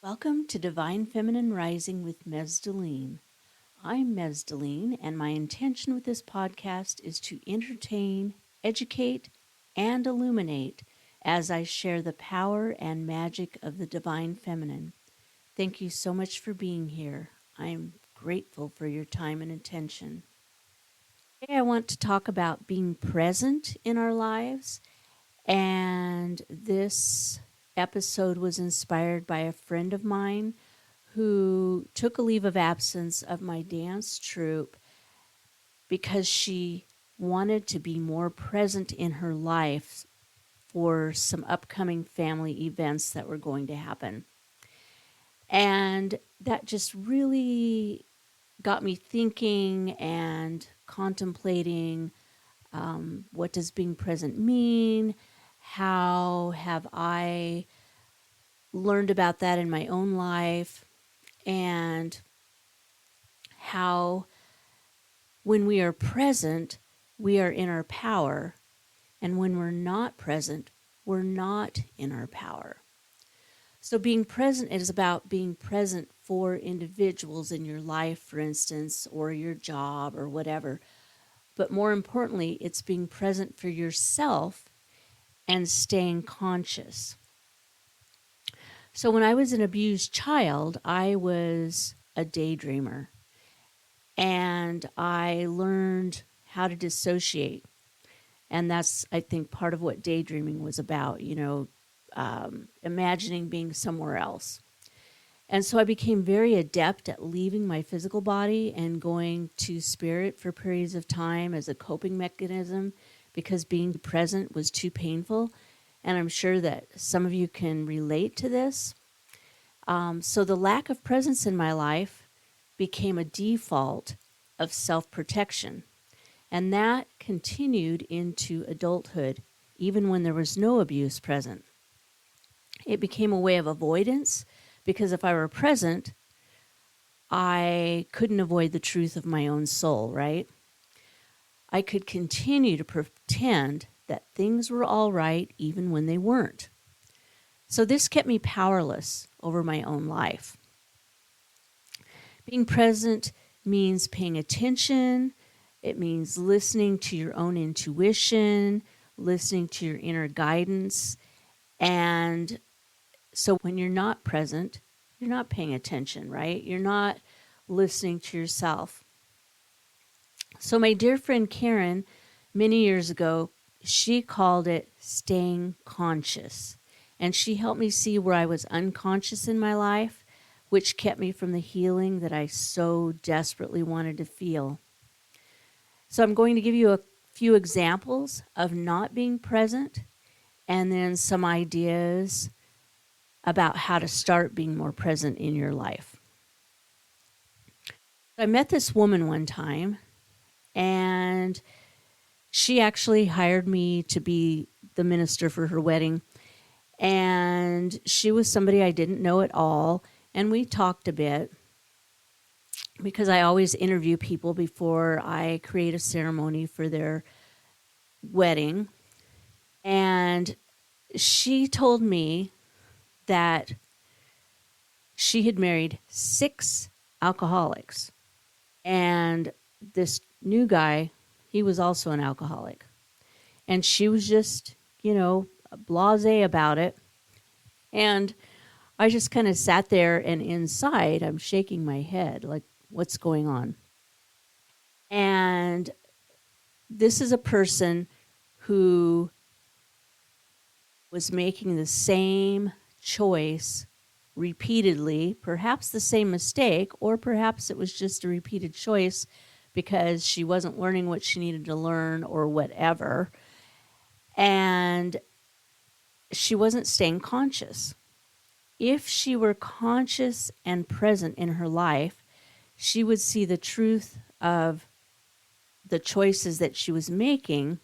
Welcome to Divine Feminine Rising with Mesdeline. I'm Mesdeline, and my intention with this podcast is to entertain, educate, and illuminate as I share the power and magic of the Divine Feminine. Thank you so much for being here. I'm grateful for your time and attention. Today I want to talk about being present in our lives, and this episode was inspired by a friend of mine who took a leave of absence of my dance troupe because she wanted to be more present in her life for some upcoming family events that were going to happen. And that just really got me thinking and contemplating, what does being present mean? How have I learned about that in my own life? And how, when we are present, we are in our power. And when we're not present, we're not in our power. So being present is about being present for individuals in your life, for instance, or your job or whatever. But more importantly, it's being present for yourself and staying conscious. So when I was an abused child, I was a daydreamer. And I learned how to dissociate. And that's, I think, part of what daydreaming was about, imagining being somewhere else. And so I became very adept at leaving my physical body and going to spirit for periods of time as a coping mechanism because being present was too painful. And I'm sure that some of you can relate to this. So the lack of presence in my life became a default of self-protection. And that continued into adulthood, even when there was no abuse present. It became a way of avoidance because if I were present, I couldn't avoid the truth of my own soul, right? I could continue to pretend that things were all right even when they weren't. So this kept me powerless over my own life. Being present means paying attention. It means listening to your own intuition, listening to your inner guidance. And so when you're not present, you're not paying attention, right? You're not listening to yourself. So my dear friend Karen, many years ago, she called it staying conscious. And she helped me see where I was unconscious in my life, which kept me from the healing that I so desperately wanted to feel. So I'm going to give you a few examples of not being present and then some ideas about how to start being more present in your life. I met this woman one time, and she actually hired me to be the minister for her wedding. And she was somebody I didn't know at all, and we talked a bit because I always interview people before I create a ceremony for their wedding. And she told me that she had married 6 alcoholics. And this new guy, he was also an alcoholic. And she was just, blasé about it. And I just kind of sat there, and inside I'm shaking my head like, what's going on? And this is a person who was making the same choice repeatedly, perhaps the same mistake, or perhaps it was just a repeated choice because she wasn't learning what she needed to learn or whatever. And she wasn't staying conscious. If she were conscious and present in her life, she would see the truth of the choices that she was making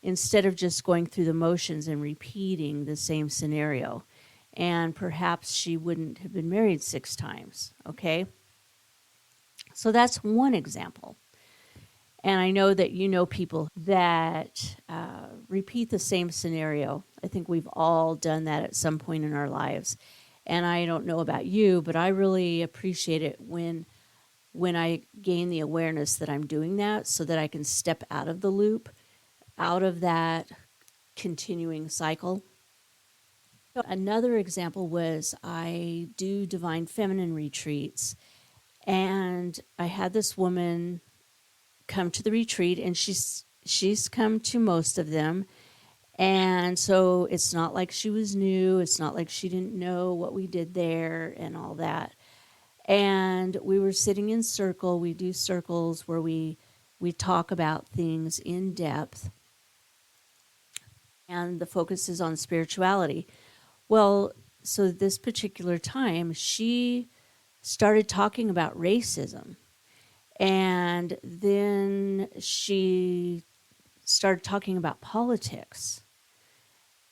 instead of just going through the motions and repeating the same scenario. And perhaps she wouldn't have been married 6 times, okay? So that's one example. And I know that you know people that repeat the same scenario. I think we've all done that at some point in our lives. And I don't know about you, but I really appreciate it when I gain the awareness that I'm doing that, so that I can step out of the loop, out of that continuing cycle. Another example was I do divine feminine retreats, and I had this woman come to the retreat, and she's come to most of them. And so it's not like she was new. It's not like she didn't know what we did there and all that. And we were sitting in circle. We do circles where we talk about things in depth, and the focus is on spirituality. Well, so this particular time, she started talking about racism. And then she started talking about politics.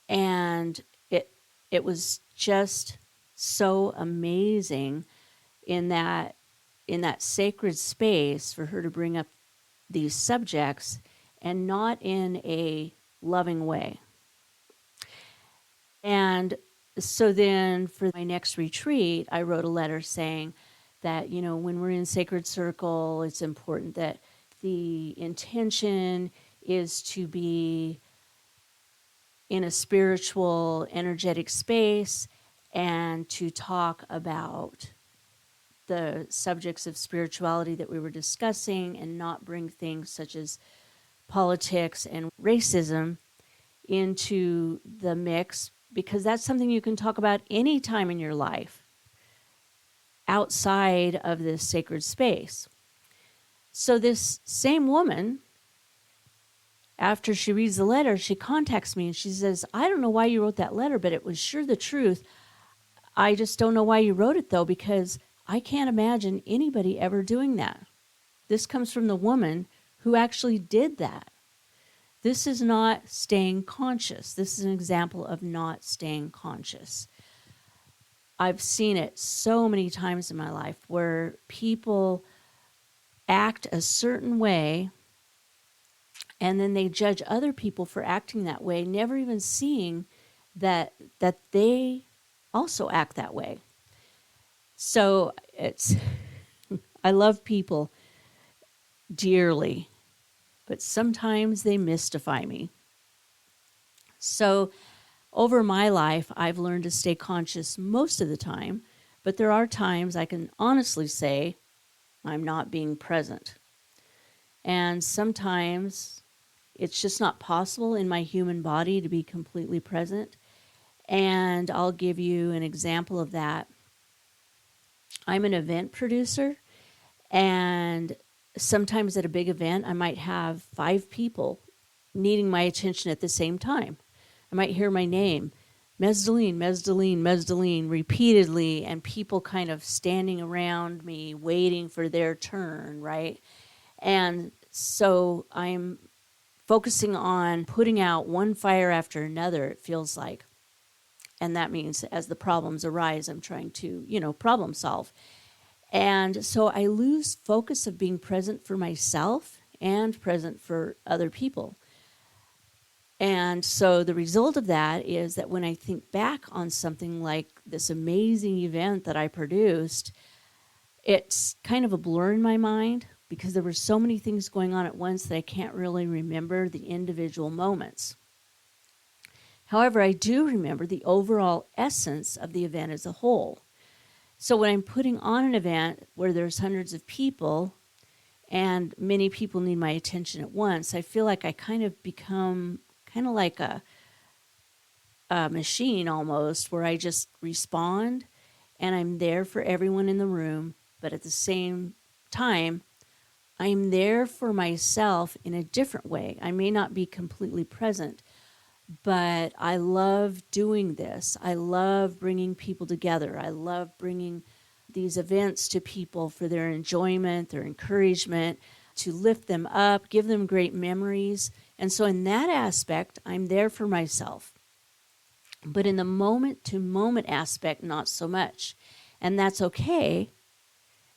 And it was just so amazing in that sacred space for her to bring up these subjects, and not in a loving way. And so then for my next retreat, I wrote a letter saying that, when we're in sacred circle, it's important that the intention is to be in a spiritual, energetic space, and to talk about the subjects of spirituality that we were discussing, and not bring things such as politics and racism into the mix, because that's something you can talk about any time in your life outside of this sacred space. So this same woman, after she reads the letter, she contacts me and she says, I don't know why you wrote that letter, but it was sure the truth. I just don't know why you wrote it, though, because I can't imagine anybody ever doing that. This comes from the woman who actually did that. This is not staying conscious. This is an example of not staying conscious. I've seen it so many times in my life where people act a certain way, and then they judge other people for acting that way, never even seeing that they also act that way. So I love people dearly, but sometimes they mystify me. So over my life, I've learned to stay conscious most of the time, but there are times I can honestly say I'm not being present. And sometimes it's just not possible in my human body to be completely present. And I'll give you an example of that. I'm an event producer, and sometimes at a big event, I might have 5 people needing my attention at the same time. I might hear my name, Mesdeline, Mesdeline, Mesdeline, repeatedly, and people kind of standing around me waiting for their turn, right? And so I'm focusing on putting out one fire after another, it feels like. And that means as the problems arise, I'm trying to, problem solve. And so I lose focus of being present for myself and present for other people. And so the result of that is that when I think back on something like this amazing event that I produced, it's kind of a blur in my mind, because there were so many things going on at once that I can't really remember the individual moments. However, I do remember the overall essence of the event as a whole. So when I'm putting on an event where there's hundreds of people and many people need my attention at once, I feel like I kind of become kind of like a machine almost, where I just respond and I'm there for everyone in the room, but at the same time, I'm there for myself in a different way. I may not be completely present, but I love doing this. I love bringing people together. I love bringing these events to people for their enjoyment, their encouragement, to lift them up, give them great memories. And so in that aspect, I'm there for myself. But in the moment-to-moment aspect, not so much. And that's okay,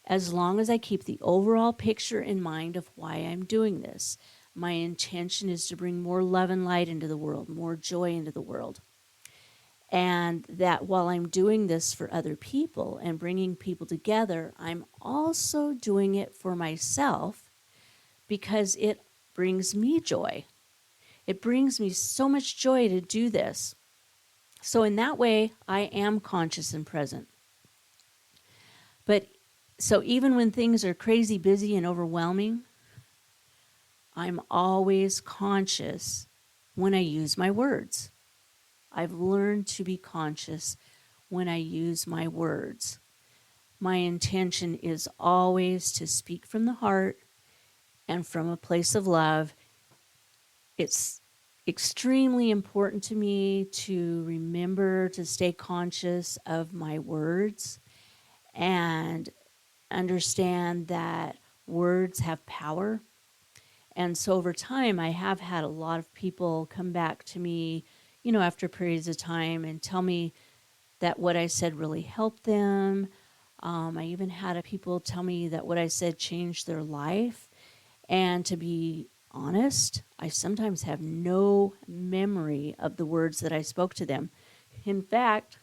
as long as I keep the overall picture in mind of why I'm doing this. My intention is to bring more love and light into the world, more joy into the world. And that while I'm doing this for other people and bringing people together, I'm also doing it for myself because it brings me joy. It brings me so much joy to do this. So in that way, I am conscious and present. But so even when things are crazy, busy, and overwhelming, I'm always conscious when I use my words. I've learned to be conscious when I use my words. My intention is always to speak from the heart and from a place of love. It's extremely important to me to remember to stay conscious of my words and understand that words have power. And so over time, I have had a lot of people come back to me, after periods of time and tell me that what I said really helped them. I even had people tell me that what I said changed their life. And to be honest, I sometimes have no memory of the words that I spoke to them. In fact,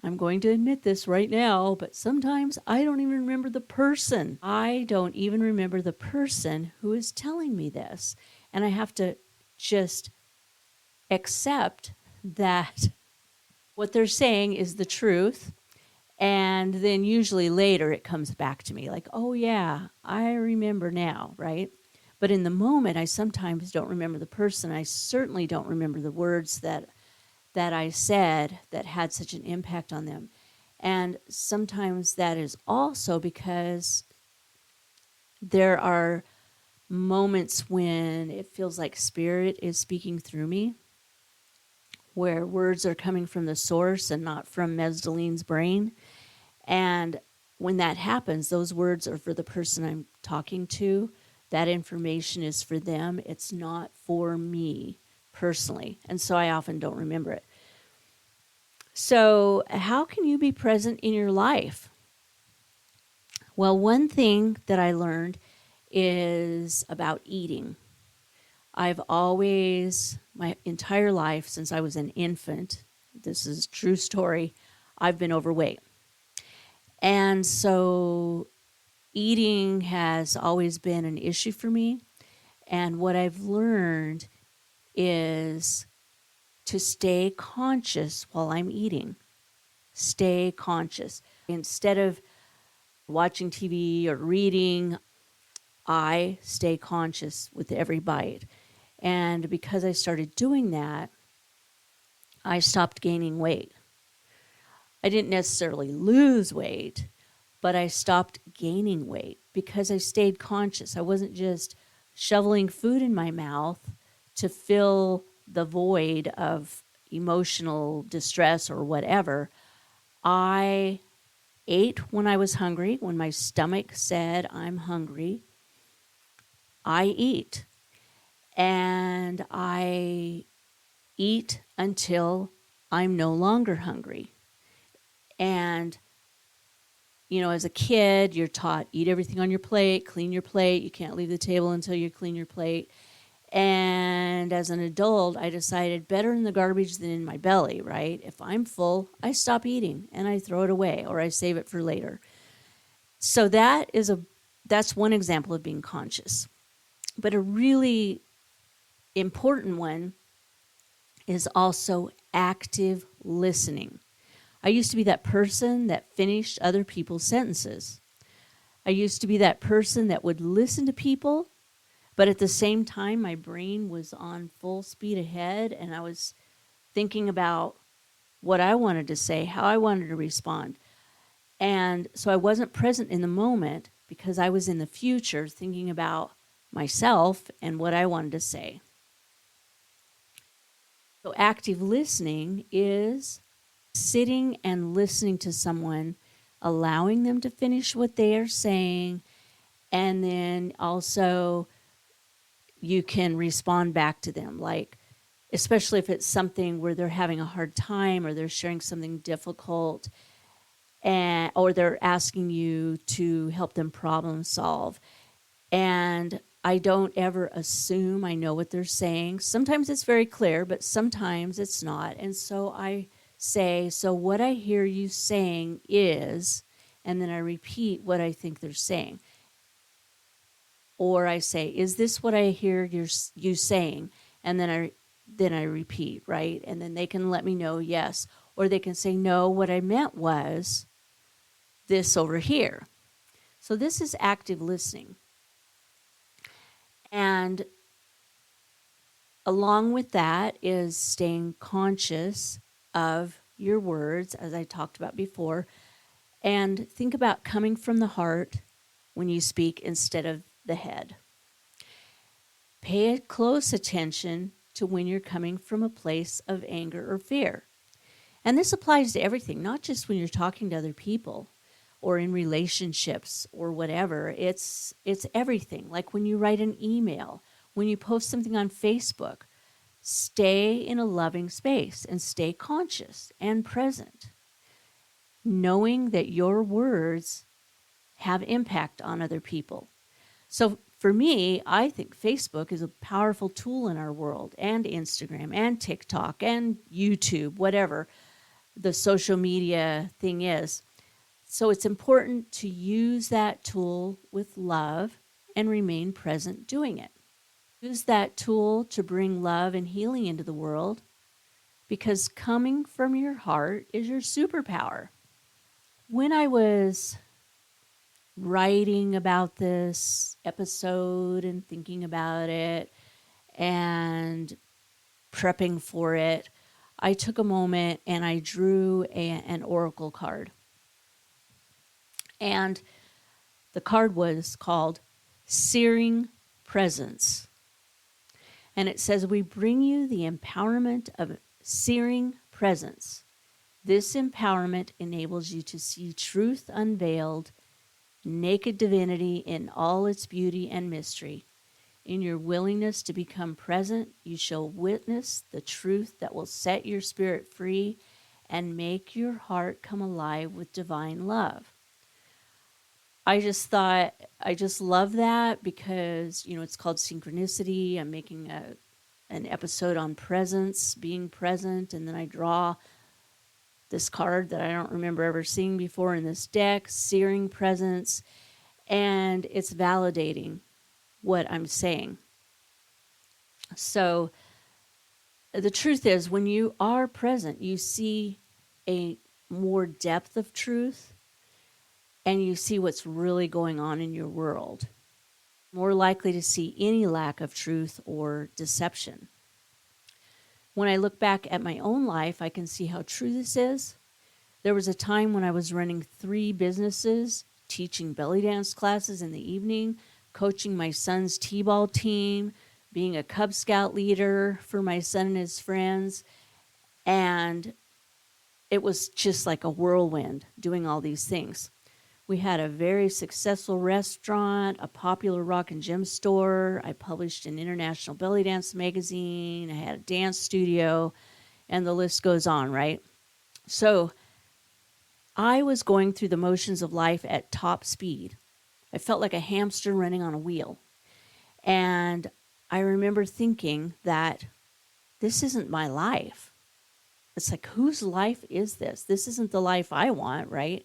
I'm going to admit this right now, but sometimes I don't even remember the person. I don't even remember the person who is telling me this. And I have to just accept that what they're saying is the truth. And then usually later it comes back to me like, oh yeah, I remember now, right? But in the moment, I sometimes don't remember the person. I certainly don't remember the words that I said that had such an impact on them. And sometimes that is also because there are moments when it feels like spirit is speaking through me, where words are coming from the source and not from Mesdaline's brain. And when that happens, those words are for the person I'm talking to. That information is for them. It's not for me personally. And so I often don't remember it. So how can you be present in your life? Well, one thing that I learned is about eating. I've always, my entire life, since I was an infant, this is a true story, I've been overweight. And so eating has always been an issue for me. And what I've learned is to stay conscious while I'm eating. Stay conscious. Instead of watching TV or reading, I stay conscious with every bite. And because I started doing that, I stopped gaining weight. I didn't necessarily lose weight, but I stopped gaining weight because I stayed conscious. I wasn't just shoveling food in my mouth to fill the void of emotional distress or whatever. I ate when I was hungry. When my stomach said I'm hungry, I eat. And I eat until I'm no longer hungry. And, as a kid, you're taught eat everything on your plate, clean your plate. You can't leave the table until you clean your plate. And as an adult, I decided better in the garbage than in my belly, right? If I'm full, I stop eating and I throw it away or I save it for later. So that's one example of being conscious. But a really important one is also active listening. I used to be that person that finished other people's sentences. I used to be that person that would listen to people, but at the same time, my brain was on full speed ahead and I was thinking about what I wanted to say, how I wanted to respond. And so I wasn't present in the moment because I was in the future thinking about myself and what I wanted to say. So active listening is sitting and listening to someone, allowing them to finish what they are saying, and then also you can respond back to them, like especially if it's something where they're having a hard time or they're sharing something difficult, or they're asking you to help them problem solve. And I don't ever assume I know what they're saying. Sometimes it's very clear, but sometimes it's not. And so I say, so what I hear you saying is, and then I repeat what I think they're saying. Or I say, is this what I hear you saying? And then I repeat, right? And then they can let me know yes. Or they can say, no, what I meant was this over here. So this is active listening. And along with that is staying conscious of your words, as I talked about before, and think about coming from the heart when you speak instead of the head. Pay close attention to when you're coming from a place of anger or fear. And this applies to everything, not just when you're talking to other people or in relationships or whatever. It's everything. Like when you write an email, when you post something on Facebook, stay in a loving space and stay conscious and present, knowing that your words have impact on other people. So for me, I think Facebook is a powerful tool in our world, and Instagram and TikTok and YouTube, whatever the social media thing is. So it's important to use that tool with love and remain present doing it. Use that tool to bring love and healing into the world, because coming from your heart is your superpower. When I was writing about this episode and thinking about it and prepping for it, I took a moment and I drew an oracle card. And the card was called Searing Presence. And it says, we bring you the empowerment of searing presence. This empowerment enables you to see truth unveiled, naked divinity in all its beauty and mystery. In your willingness to become present, you shall witness the truth that will set your spirit free and make your heart come alive with divine love. I just love that because, it's called synchronicity. I'm making an episode on presence, being present, and then I draw this card that I don't remember ever seeing before in this deck, searing presence, and it's validating what I'm saying. So the truth is, when you are present, you see a more depth of truth and you see what's really going on in your world. More likely to see any lack of truth or deception. When I look back at my own life, I can see how true this is. There was a time when I was running 3 businesses, teaching belly dance classes in the evening, coaching my son's t-ball team, being a Cub Scout leader for my son and his friends. And it was just like a whirlwind doing all these things. We had a very successful restaurant, a popular rock and gym store. I published an international belly dance magazine. I had a dance studio, and the list goes on, right? So I was going through the motions of life at top speed. I felt like a hamster running on a wheel. And I remember thinking that this isn't my life. It's like, whose life is this? This isn't the life I want, right?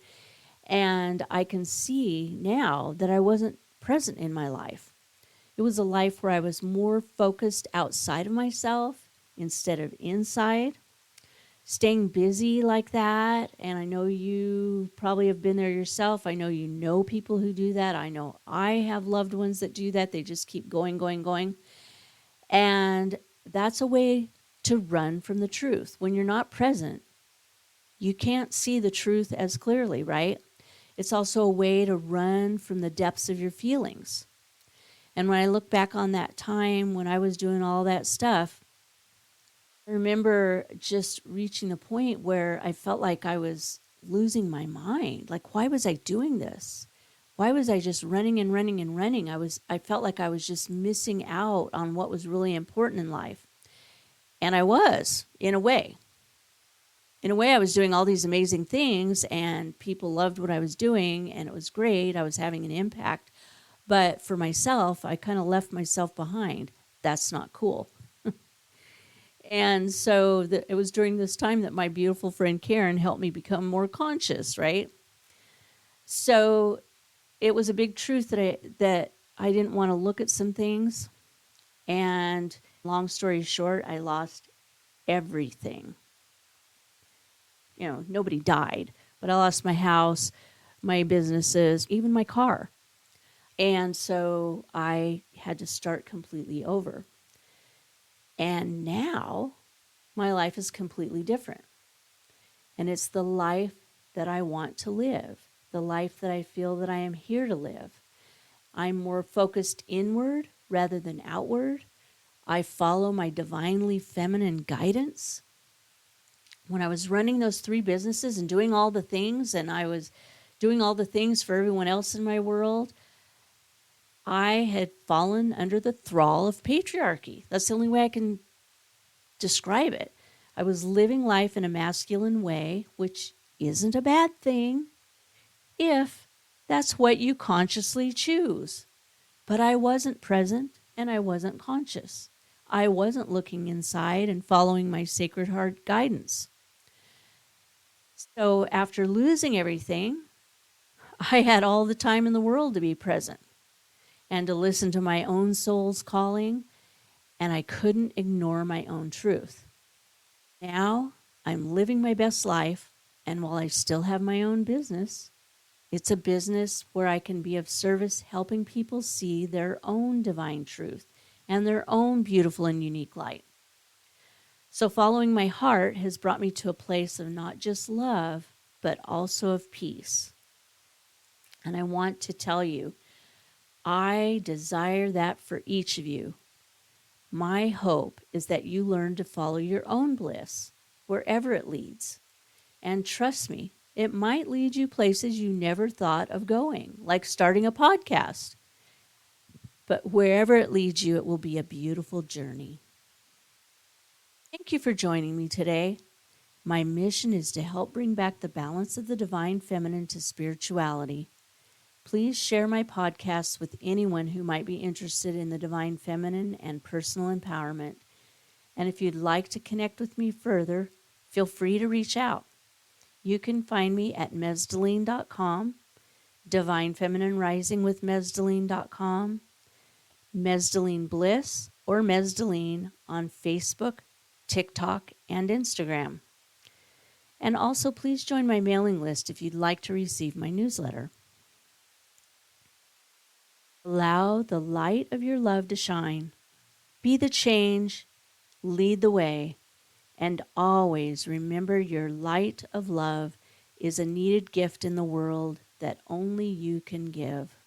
And I can see now that I wasn't present in my life. It was a life where I was more focused outside of myself instead of inside. Staying busy like that, and I know you probably have been there yourself. I know you know people who do that. I know I have loved ones that do that. They just keep going, going, going. And that's a way to run from the truth. When you're not present, you can't see the truth as clearly, right? It's also a way to run from the depths of your feelings. And when I look back on that time when I was doing all that stuff, I remember just reaching a point where I felt like I was losing my mind. Like, why was I doing this? Why was I just running and running and running? I felt like I was just missing out on what was really important in life. And I was, in a way. In a way, I was doing all these amazing things, and people loved what I was doing, and it was great. I was having an impact. But for myself, I kind of left myself behind. That's not cool. And so it was during this time that my beautiful friend Karen helped me become more conscious, right? So it was a big truth that I didn't want to look at some things. And long story short, I lost everything. Nobody died, but I lost my house, my businesses, even my car. And so I had to start completely over. And now my life is completely different. And it's the life that I want to live, the life that I feel that I am here to live. I'm more focused inward rather than outward. I follow my divinely feminine guidance. When I was running those 3 businesses and doing all the things, and I was doing all the things for everyone else in my world, I had fallen under the thrall of patriarchy. That's the only way I can describe it. I was living life in a masculine way, which isn't a bad thing if that's what you consciously choose. But I wasn't present and I wasn't conscious. I wasn't looking inside and following my sacred heart guidance. So after losing everything, I had all the time in the world to be present and to listen to my own soul's calling, and I couldn't ignore my own truth. Now I'm living my best life, and while I still have my own business, it's a business where I can be of service, helping people see their own divine truth and their own beautiful and unique light. So following my heart has brought me to a place of not just love, but also of peace. And I want to tell you, I desire that for each of you. My hope is that you learn to follow your own bliss, wherever it leads. And trust me, it might lead you places you never thought of going, like starting a podcast. But wherever it leads you, it will be a beautiful journey. Thank you for joining me today. My mission is to help bring back the balance of the divine feminine to spirituality. Please share my podcasts with anyone who might be interested in the divine feminine and personal empowerment. And if you'd like to connect with me further, feel free to reach out. You can find me at mesdeline.com, Divine Feminine Rising with Mesdeline.com, Mesdeline Bliss, or Mesdeline on Facebook, TikTok, and Instagram. And also, please join my mailing list if you'd like to receive my newsletter. Allow the light of your love to shine. Be the change, lead the way, and always remember your light of love is a needed gift in the world that only you can give.